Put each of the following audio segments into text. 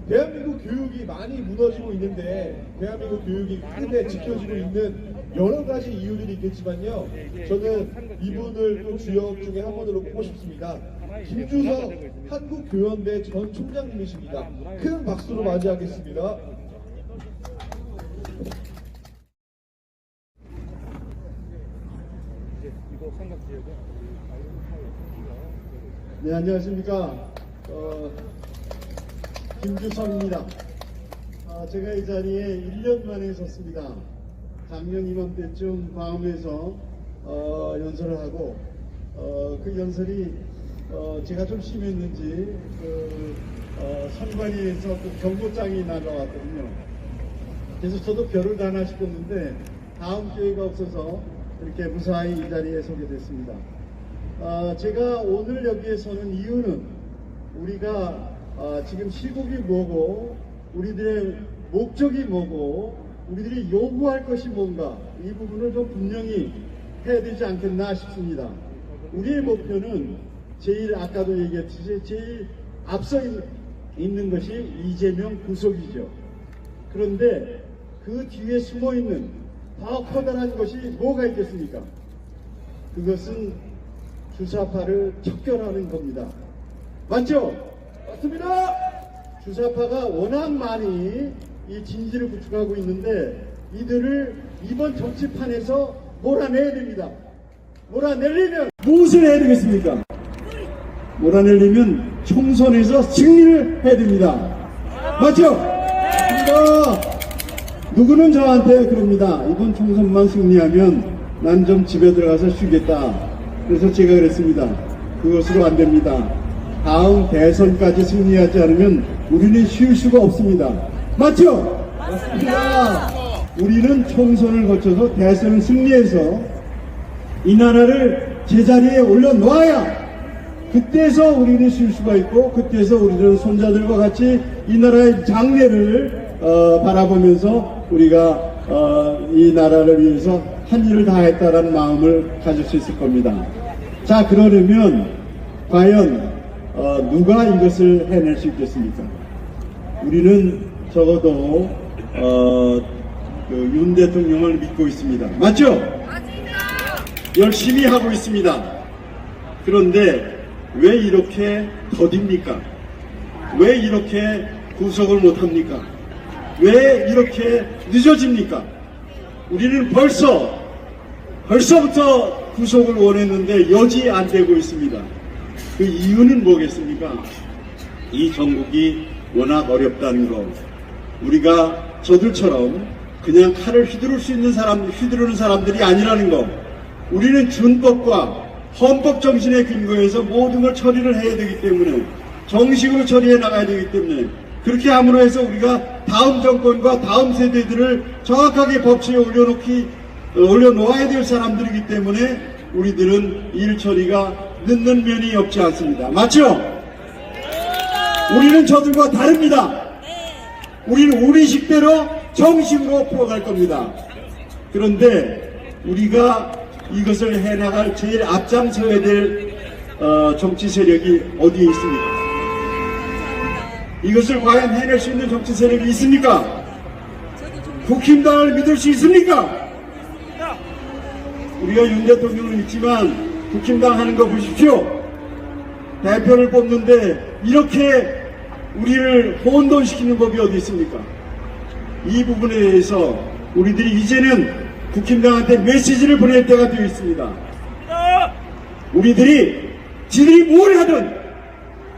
대한민국 교육이 많이 무너지고 있는데, 대한민국 교육이 끝내 지켜지고 있는 여러 가지 이유들이 있겠지만요, 저는 이분을 또 주역 중에 한 분으로 꼽고 싶습니다. 김주석 한국교연대 전 총장님이십니다. 큰 박수로 맞이하겠습니다. 네, 안녕하십니까. 김주석입니다. 제가 이 자리에 1년 만에 섰습니다. 작년 이맘때쯤 광화문에서 연설을 하고, 그 연설이 제가 좀 심했는지 선관위에서 그 경고장이 날라왔거든요. 그래서 저도 별을 다나 싶었는데 다음 기회가 없어서 이렇게 무사히 이 자리에 서게 됐습니다. 제가 오늘 여기에 서는 이유는 우리가 지금 시국이 뭐고, 우리들의 목적이 뭐고, 우리들이 요구할 것이 뭔가, 이 부분을 좀 분명히 해야 되지 않겠나 싶습니다. 우리의 목표는 아까도 얘기했듯이 제일 앞서 있는 것이 이재명 구속이죠. 그런데 그 뒤에 숨어 있는 더 커다란 것이 뭐가 있겠습니까? 그것은 주사파를 척결하는 겁니다. 맞죠? 맞습니다! 주사파가 워낙 많이 이 진지를 구축하고 있는데, 이들을 이번 정치판에서 몰아내야 됩니다. 몰아내려면 무엇을 해야 되겠습니까? 몰아내려면 총선에서 승리를 해야 됩니다. 맞죠? 누구는 저한테 그럽니다. 이번 총선만 승리하면 난 좀 집에 들어가서 쉬겠다. 그래서 제가 그랬습니다. 그것으로 안 됩니다. 다음 대선까지 승리하지 않으면 우리는 쉴 수가 없습니다. 맞죠? 맞습니다. 우리는 총선을 거쳐서 대선을 승리해서 이 나라를 제자리에 올려놓아야 그때서 우리는 쉴 수가 있고, 그때서 우리는 손자들과 같이 이 나라의 장래를 바라보면서 우리가 이 나라를 위해서 한 일을 다 했다라는 마음을 가질 수 있을 겁니다. 자, 그러려면 과연 누가 이것을 해낼 수 있겠습니까? 우리는 적어도 윤 대통령을 믿고 있습니다. 맞죠? 열심히 하고 있습니다. 그런데 왜 이렇게 더딥니까? 왜 이렇게 구속을 못합니까? 왜 이렇게 늦어집니까? 우리는 벌써부터 구속을 원했는데 여지 안 되고 있습니다. 그 이유는 뭐겠습니까? 이 정국이 워낙 어렵다는 것, 우리가 저들처럼 그냥 칼을 휘두르는 사람들이 아니라는 것, 우리는 준법과 헌법 정신에 근거해서 모든 걸 처리를 해야 되기 때문에, 정식으로 처리해 나가야 되기 때문에, 그렇게 함으로 해서 우리가 다음 정권과 다음 세대들을 정확하게 법치에 올려놓아야 될 사람들이기 때문에 우리들은 일 처리가 늦는 면이 없지 않습니다. 맞죠? 우리는 저들과 다릅니다. 우리는 우리식대로 정식으로 풀어갈 겁니다. 그런데 우리가 이것을 해나갈 제일 앞장서야 될 정치 세력이 어디에 있습니까? 이것을 과연 해낼 수 있는 정치 세력이 있습니까? 국힘당을 믿을 수 있습니까? 우리가 윤 대통령을 믿지만 국힘당 하는 거 보십시오. 대표를 뽑는데 이렇게 우리를 혼돈시키는 법이 어디 있습니까? 이 부분에 대해서 우리들이 이제는 국힘당한테 메시지를 보낼 때가 되어 있습니다. 지들이 뭘 하든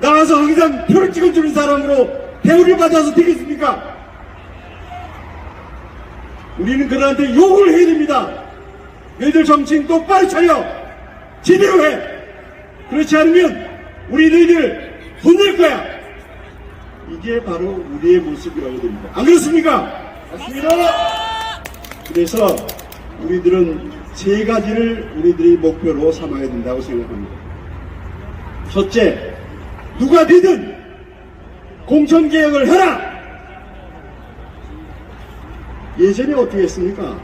나가서 항상 표를 찍어주는 사람으로 대우를 받아서 되겠습니까? 우리는 그들한테 욕을 해야 됩니다. 너희들 정치인 똑바로 차려! 제대로 해! 그렇지 않으면 우리 너희들 혼낼 거야! 이게 바로 우리의 모습이라고 됩니다. 안 그렇습니까? 맞습니다! 그래서 우리들은 세 가지를 우리들이 목표로 삼아야 된다고 생각합니다. 첫째, 누가 되든 공천개혁을 해라! 예전에 어떻게 했습니까?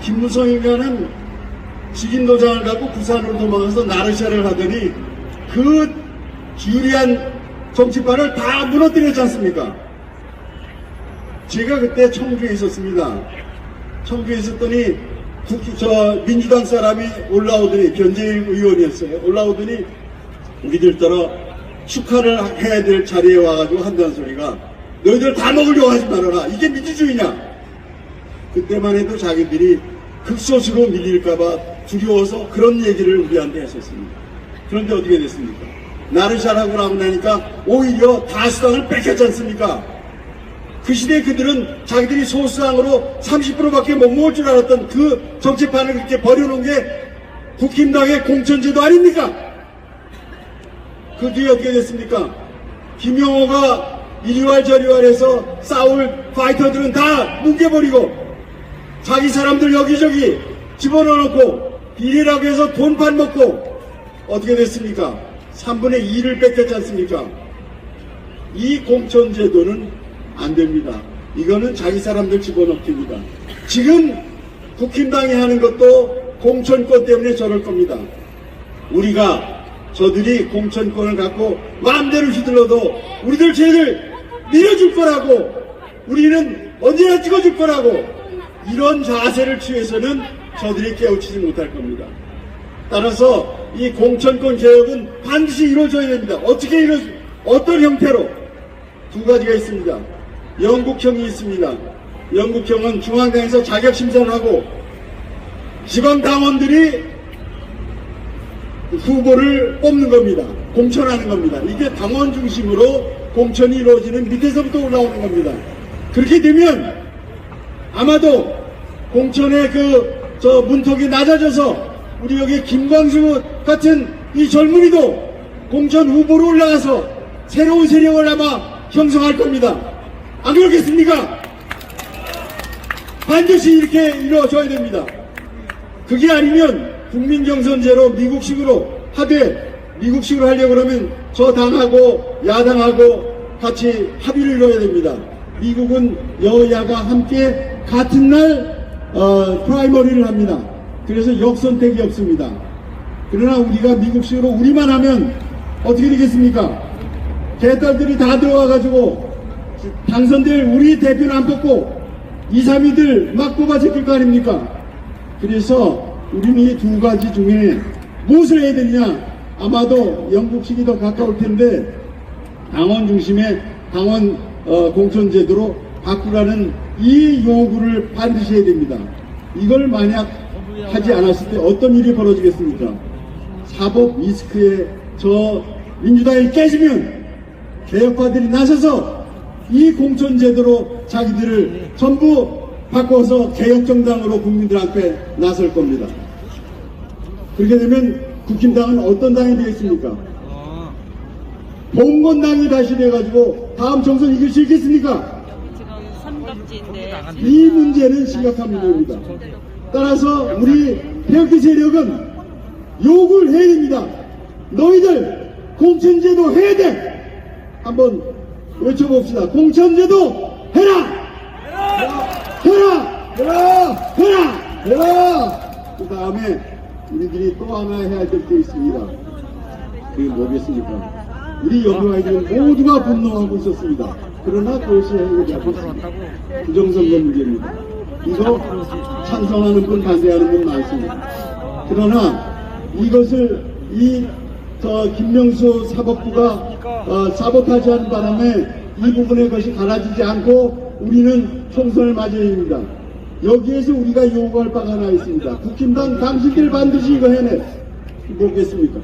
김무성 인간은 직인도장을 갖고 부산으로 도망가서 나르샤를 하더니 그 기리한 정치판을 다 무너뜨렸지 않습니까? 제가 그때 청주에 있었습니다. 청주에 있었더니 민주당 사람이 올라오더니, 변재일 의원이었어요. 올라오더니 우리들따라 축하를 해야 될 자리에 와가지고 한다는 소리가, 너희들 다 먹으려고 하지 말아라. 이게 민주주의냐? 그때만 해도 자기들이 극소수로 밀릴까봐 두려워서 그런 얘기를 우리한테 했었습니다. 그런데 어떻게 됐습니까? 나르샤라고 나오고 나니까 오히려 다수당을 뺏겼지 않습니까? 그 시대에 그들은 자기들이 소수당으로 30%밖에 못 먹을 줄 알았던 그 정치판을 그렇게 버려놓은 게 국힘당의 공천제도 아닙니까? 그 뒤에 어떻게 됐습니까? 김용호가 이리왈 저리왈 해서 싸울 파이터들은 다 뭉개버리고 자기 사람들 여기저기 집어넣어놓고 비리라고 해서 돈판 먹고 어떻게 됐습니까? 3분의 2를 뺏겼지 않습니까? 이 공천제도는 안 됩니다. 이거는 자기 사람들 집어넣기입니다. 지금 국힘당이 하는 것도 공천권 때문에 저럴 겁니다. 저들이 공천권을 갖고 마음대로 휘둘러도 우리들 쟤들 밀어줄 거라고, 우리는 언제나 찍어줄 거라고, 이런 자세를 취해서는 저들이 깨우치지 못할 겁니다. 따라서 이 공천권 개혁은 반드시 이루어져야 됩니다. 어떤 형태로? 두 가지가 있습니다. 영국형이 있습니다. 영국형은 중앙당에서 자격심사를 하고 지방당원들이 후보를 뽑는 겁니다. 공천하는 겁니다. 이게 당원 중심으로 공천이 이루어지는 밑에서부터 올라오는 겁니다. 그렇게 되면 아마도 공천의 문턱이 낮아져서 우리 여기 김광수 같은 이 젊은이도 공천 후보로 올라가서 새로운 세력을 아마 형성할 겁니다. 안 그렇겠습니까? 반드시 이렇게 이루어져야 됩니다. 그게 아니면 국민경선제로 미국식으로 하려고 그러면 저 당하고 야당하고 같이 합의를 이뤄야 됩니다. 미국은 여야가 함께 같은 날 프라이머리를 합니다. 그래서 역선택이 없습니다. 그러나 우리가 미국식으로 우리만 하면 어떻게 되겠습니까? 개딸들이 다 들어와가지고 당선될 우리 대표는 안 뽑고 2, 3위들 막 뽑아 제낄 거 아닙니까? 그래서 우리는 이 두 가지 중에 무엇을 해야 되느냐? 아마도 영국식이 더 가까울 텐데 당원 중심의 당원 공천제도로 바꾸라는 이 요구를 반드시 해야 됩니다. 이걸 만약 하지 않았을 때 어떤 일이 벌어지겠습니까? 사법 리스크에 민주당이 깨지면 개혁파들이 나서서 이 공천제도로 자기들을 전부 바꿔서 개혁정당으로 국민들 앞에 나설 겁니다. 그렇게 되면 국힘당은 어떤 당이 되겠습니까? 봉건당이 다시 돼가지고 다음 총선 이길 수 있겠습니까? 이 문제는 심각한 문제입니다. 따라서 우리 개혁기 세력은 요구를 해야 됩니다. 너희들 공천제도 해야 돼! 한번 외쳐봅시다. 공천제도 해라! 해라! 그 다음에 우리들이 또 하나 해야 될 게 있습니다. 그게 뭐겠습니까? 우리 여러분들은 모두가 분노하고 있었습니다. 그러나 그것이 해결되고 있습니다. 부정선거 문제입니다. 이거 찬성하는 분, 반대하는 분 많습니다. 그러나 이것을 김명수 사법부가 사보타지하는 바람에 이 부분의 것이 갈라지지 않고 우리는 총선을 맞이해야 됩니다. 여기에서 우리가 요구할 바가 하나 있습니다. 국힘당 당신들 반드시 이거 해내. 뭐겠습니까?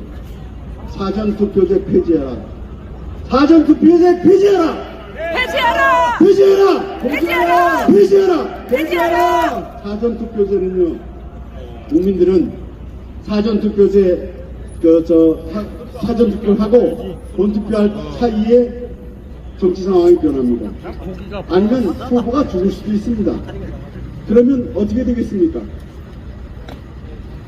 사전투표제 폐지해라. 사전투표제 폐지해라. 폐지해라. 사전투표제는요, 국민들은 사전투표제 사전투표하고 본투표할 사이에 정치 상황이 변합니다. 아니면 후보가 죽을 수도 있습니다. 그러면 어떻게 되겠습니까?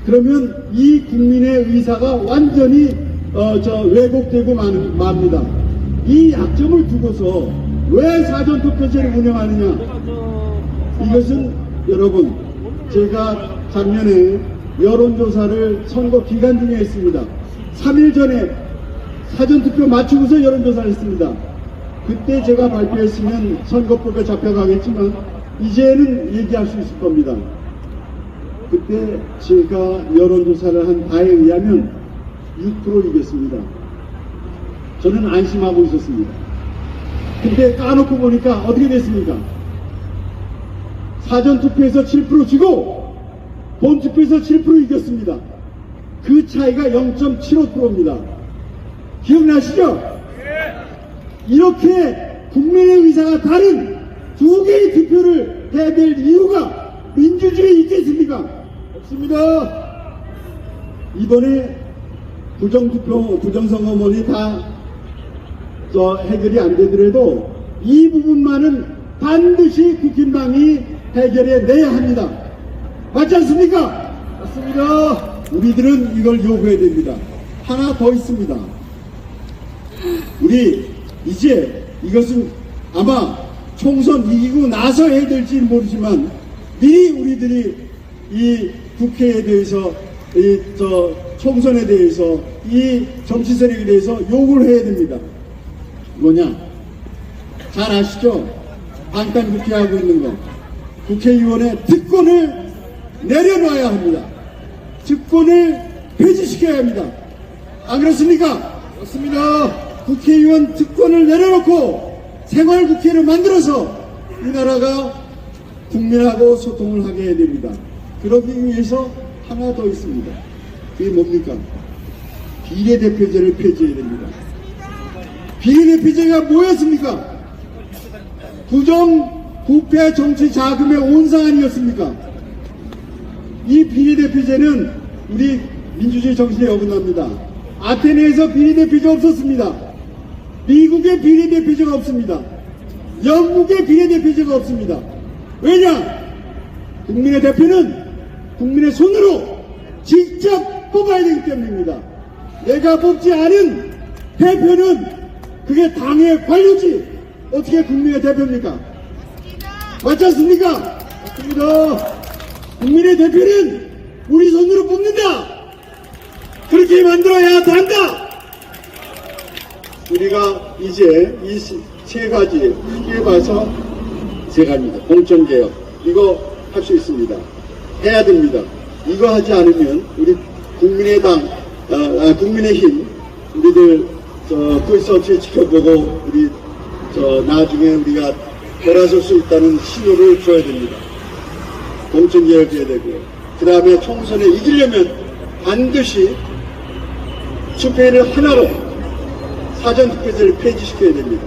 그러면 이 국민의 의사가 완전히 왜곡되고 맙니다. 이 약점을 두고서 왜 사전투표제를 운영하느냐? 이것은 여러분, 제가 작년에 여론조사를 선거 기간 중에 했습니다. 3일 전에 사전투표 맞추고서 여론조사를 했습니다. 그때 제가 발표했으면 선거법에 잡혀가겠지만 이제는 얘기할 수 있을 겁니다. 그때 제가 여론조사를 한 바에 의하면 6% 이겼습니다. 저는 안심하고 있었습니다. 근데 까놓고 보니까 어떻게 됐습니까? 사전투표에서 7% 지고 본투표에서 7% 이겼습니다. 그 차이가 0.75%입니다. 기억나시죠? 이렇게 국민의 의사가 다른 두 개의 투표를 해야 될 이유가 민주주의에 있겠습니까? 없습니다. 이번에 부정투표, 부정선거문이 다 해결이 안 되더라도 이 부분만은 반드시 국힘당이 해결해 내야 합니다. 맞지 않습니까? 맞습니다. 우리들은 이걸 요구해야 됩니다. 하나 더 있습니다. 우리 이제 이것은 아마 총선 이기고 나서 해야 될지는 모르지만 미리 우리들이 이 국회에 대해서 총선에 대해서 이 정치 세력에 대해서 요구를 해야 됩니다. 뭐냐? 잘 아시죠? 방탄 국회하고 있는 거. 국회의원의 특권을 내려놔야 합니다. 특권을 폐지시켜야 합니다. 안 그렇습니까? 그렇습니다. 국회의원 특권을 내려놓고 생활국회를 만들어서 이 나라가 국민하고 소통을 하게 해야 됩니다. 그러기 위해서 하나 더 있습니다. 그게 뭡니까? 비례대표제를 폐지해야 됩니다. 비례대표제가 뭐였습니까? 부패 정치 자금의 온상 아니었습니까? 이 비례대표제는 우리 민주주의 정신에 어긋납니다. 아테네에서 비례대표제가 없었습니다. 미국의 비례대표제가 없습니다. 영국의 비례대표제가 없습니다. 왜냐? 국민의 대표는 국민의 손으로 직접 뽑아야 되기 때문입니다. 내가 뽑지 않은 대표는 그게 당의 관료지 어떻게 국민의 대표입니까? 맞지 않습니까? 맞습니다. 국민의 대표는 우리 손으로 뽑는다. 그렇게 만들어야 한다. 우리가 이제 이 세 가지 크게 봐서 세 가지입니다. 공천개혁 이거 할 수 있습니다. 해야 됩니다. 이거 하지 않으면 우리 국민의당, 국민의힘 우리들 불사 없이 지켜보고 우리 나중에 우리가 돌아설 수 있다는 신호를 줘야 됩니다. 공천개혁 해야 되고요. 그 다음에 총선에 이기려면 반드시 투표인을 하나로 사전투표제를 폐지시켜야 됩니다.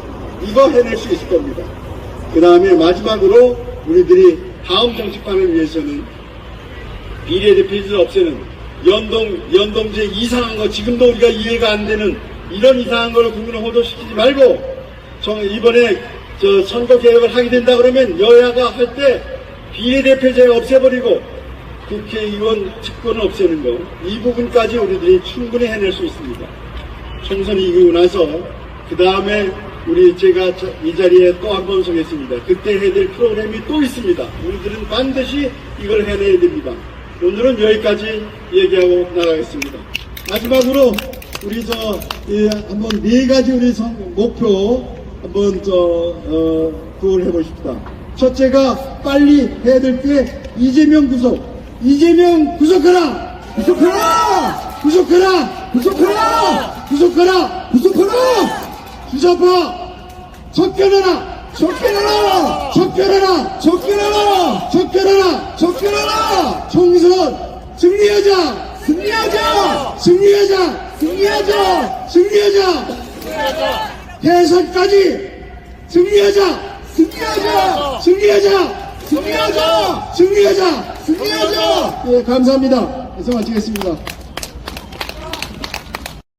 이거 해낼 수 있을 겁니다. 그 다음에 마지막으로 우리들이 다음 정치판을 위해서는 비례대표제를 없애는 연동제 이상한 거 지금도 우리가 이해가 안 되는 이런 이상한 걸 국민을 호도시키지 말고 이번에 선거 개혁을 하게 된다 그러면 여야가 할 때 비례대표제 없애버리고 국회의원 특권을 없애는 거 이 부분까지 우리들이 충분히 해낼 수 있습니다. 총선이 이기고 나서 그 다음에 제가 이 자리에 또 한 번 서겠습니다. 그때 해야 될 프로그램이 또 있습니다. 우리들은 반드시 이걸 해내야 됩니다. 오늘은 여기까지 얘기하고 나가겠습니다. 마지막으로 우리 한번 네 가지 우리 목표 한번 구호를 해보십시다. 첫째가 빨리 해야 될 게 이재명 구속. 이재명 구속하라! 구속하라! 구속하라! 구속하라! 구속하라! 구속하라! 주사파 쫓겨나라! 쫓겨나라! 쫓겨나라! 쫓겨나라! 쫓겨나라! 쫓겨나라! 총선 승리하자! 승리하자! 승리하자! 승리하자! 승리하자! 대선까지 승리하자! 승리하자! 승리하자! 승리하자! 승리하자! 승리하자! 예, 감사합니다. 이상 마치겠습니다.